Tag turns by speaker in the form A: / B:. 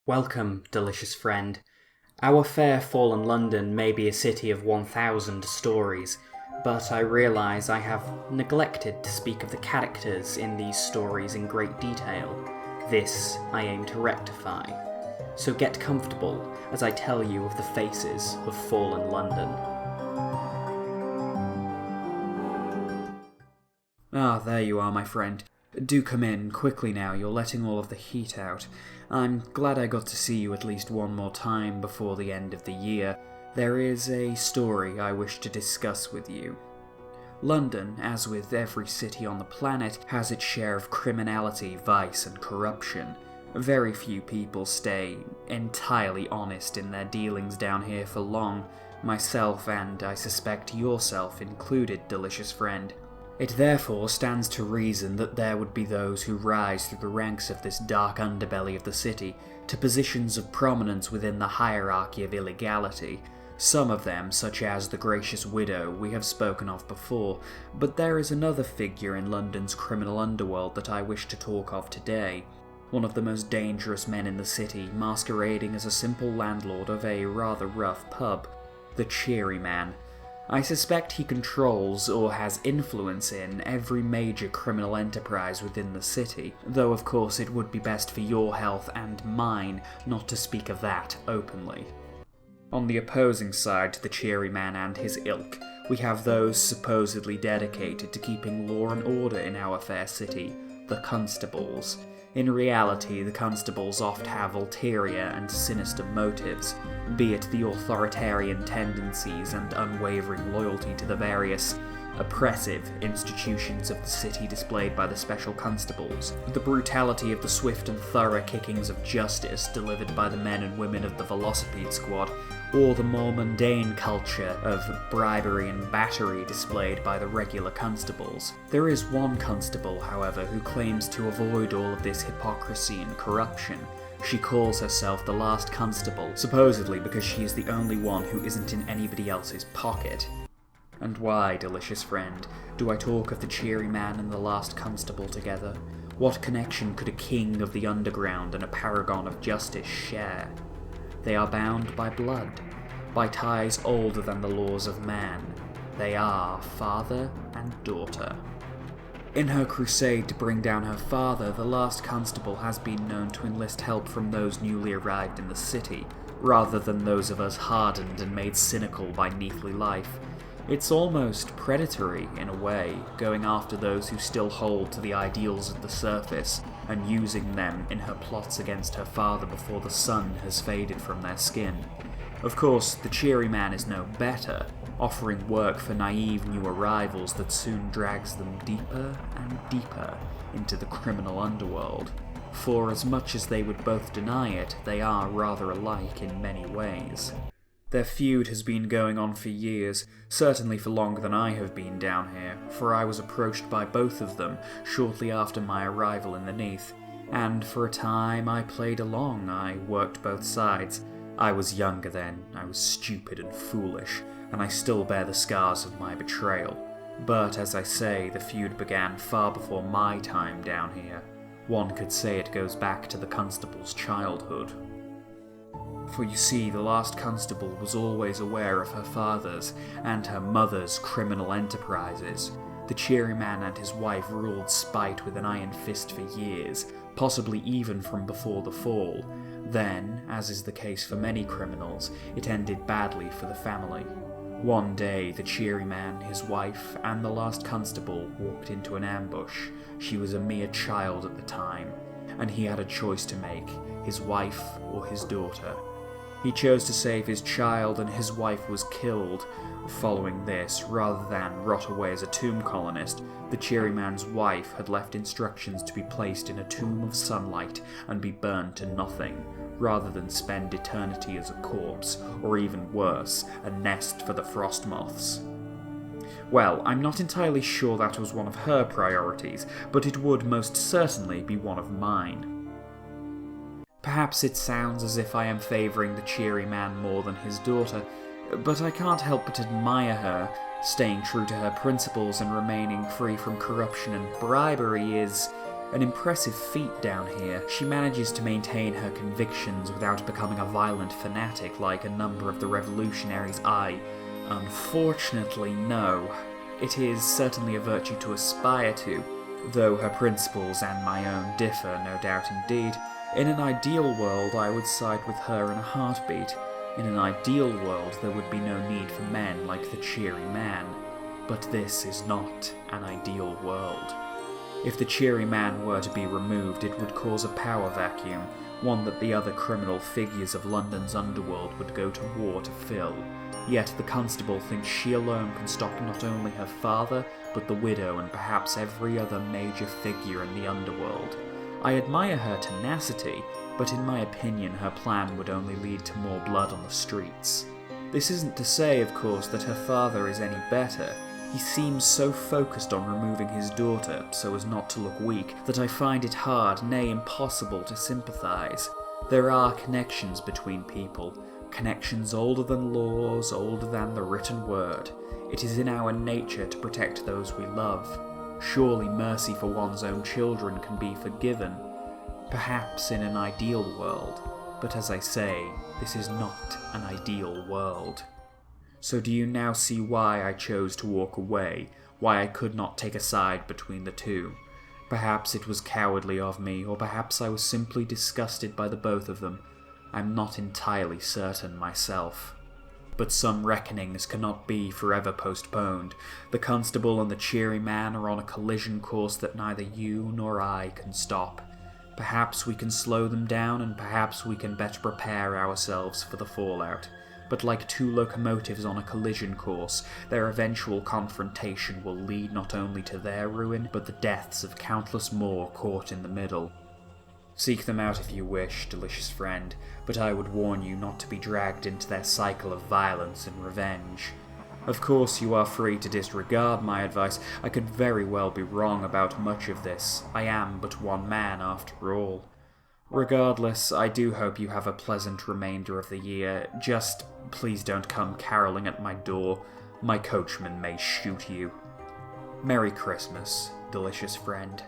A: Welcome, delicious friend. Our fair fallen London may be a city of 1,000 stories, but I realise I have neglected to speak of the characters in these stories in great detail. This I aim to rectify. So get comfortable as I tell you of the faces of fallen London.
B: Ah, there you are, my friend. Do come in, quickly now, you're letting all of the heat out. I'm glad I got to see you at least one more time before the end of the year. There is a story I wish to discuss with you. London, as with every city on the planet, has its share of criminality, vice and corruption. Very few people stay entirely honest in their dealings down here for long, myself and I suspect yourself included, delicious friend. It therefore stands to reason that there would be those who rise through the ranks of this dark underbelly of the city to positions of prominence within the hierarchy of illegality. Some of them, such as the Gracious Widow, we have spoken of before, but there is another figure in London's criminal underworld that I wish to talk of today. One of the most dangerous men in the city, masquerading as a simple landlord of a rather rough pub, the Cheery Man. I suspect he controls, or has influence in, every major criminal enterprise within the city, though of course it would be best for your health and mine not to speak of that openly. On the opposing side to the Cheery Man and his ilk, we have those supposedly dedicated to keeping law and order in our fair city, the Constables. In reality, the Constables oft have ulterior and sinister motives, be it the authoritarian tendencies and unwavering loyalty to the various oppressive institutions of the city displayed by the Special Constables, the brutality of the swift and thorough kickings of justice delivered by the men and women of the Velocipede Squad, or the more mundane culture of bribery and battery displayed by the regular constables. There is one constable, however, who claims to avoid all of this hypocrisy and corruption. She calls herself the Last Constable, supposedly because she is the only one who isn't in anybody else's pocket. And why, delicious friend, do I talk of the Cheery Man and the Last Constable together? What connection could a king of the underground and a paragon of justice share? They are bound by blood, by ties older than the laws of man. They are father and daughter. In her crusade to bring down her father, the Last Constable has been known to enlist help from those newly arrived in the city, rather than those of us hardened and made cynical by neathly life. It's almost predatory, in a way, going after those who still hold to the ideals of the surface, and using them in her plots against her father before the sun has faded from their skin. Of course, the Cheery Man is no better, offering work for naive new arrivals that soon drags them deeper and deeper into the criminal underworld. For as much as they would both deny it, they are rather alike in many ways. Their feud has been going on for years, certainly for longer than I have been down here, for I was approached by both of them shortly after my arrival in the Neath, and for a time I played along. I worked both sides. I was younger then, I was stupid and foolish, and I still bear the scars of my betrayal. But as I say, the feud began far before my time down here. One could say it goes back to the constable's childhood. For you see, the Last Constable was always aware of her father's and her mother's criminal enterprises. The Cheery Man and his wife ruled spite with an iron fist for years, possibly even from before the fall. Then, as is the case for many criminals, it ended badly for the family. One day, the Cheery Man, his wife, and the Last Constable walked into an ambush. She was a mere child at the time, and he had a choice to make, his wife or his daughter. He chose to save his child, and his wife was killed. Following this, rather than rot away as a tomb colonist, the Cheery Man's wife had left instructions to be placed in a tomb of sunlight and be burned to nothing, rather than spend eternity as a corpse, or even worse, a nest for the frost moths. Well, I'm not entirely sure that was one of her priorities, but it would most certainly be one of mine. Perhaps it sounds as if I am favouring the Cheery Man more than his daughter, but I can't help but admire her. Staying true to her principles and remaining free from corruption and bribery is, An impressive feat down here. She manages to maintain her convictions without becoming a violent fanatic like a number of the revolutionaries unfortunately, no. It is certainly a virtue to aspire to, though her principles and my own differ, no doubt indeed. In an ideal world, I would side with her in a heartbeat. In an ideal world, there would be no need for men like the Cheery Man. But this is not an ideal world. If the Cheery Man were to be removed, it would cause a power vacuum, one that the other criminal figures of London's underworld would go to war to fill. Yet the constable thinks she alone can stop not only her father, but the widow and perhaps every other major figure in the underworld. I admire her tenacity, but in my opinion her plan would only lead to more blood on the streets. This isn't to say, of course, that her father is any better. He seems so focused on removing his daughter, so as not to look weak, that I find it hard, nay impossible, to sympathise. There are connections between people, connections older than laws, older than the written word. It is in our nature to protect those we love. Surely mercy for one's own children can be forgiven. Perhaps in an ideal world, but as I say, this is not an ideal world. So do you now see why I chose to walk away, why I could not take a side between the two? Perhaps it was cowardly of me, or perhaps I was simply disgusted by the both of them. I'm not entirely certain myself. But some reckonings cannot be forever postponed. The constable and the Cheery Man are on a collision course that neither you nor I can stop. Perhaps we can slow them down, and perhaps we can better prepare ourselves for the fallout. But like two locomotives on a collision course, their eventual confrontation will lead not only to their ruin, but the deaths of countless more caught in the middle. Seek them out if you wish, delicious friend, but I would warn you not to be dragged into their cycle of violence and revenge. Of course, you are free to disregard my advice. I could very well be wrong about much of this. I am but one man, after all. Regardless, I do hope you have a pleasant remainder of the year. Just please don't come caroling at my door. My coachman may shoot you. Merry Christmas, delicious friend.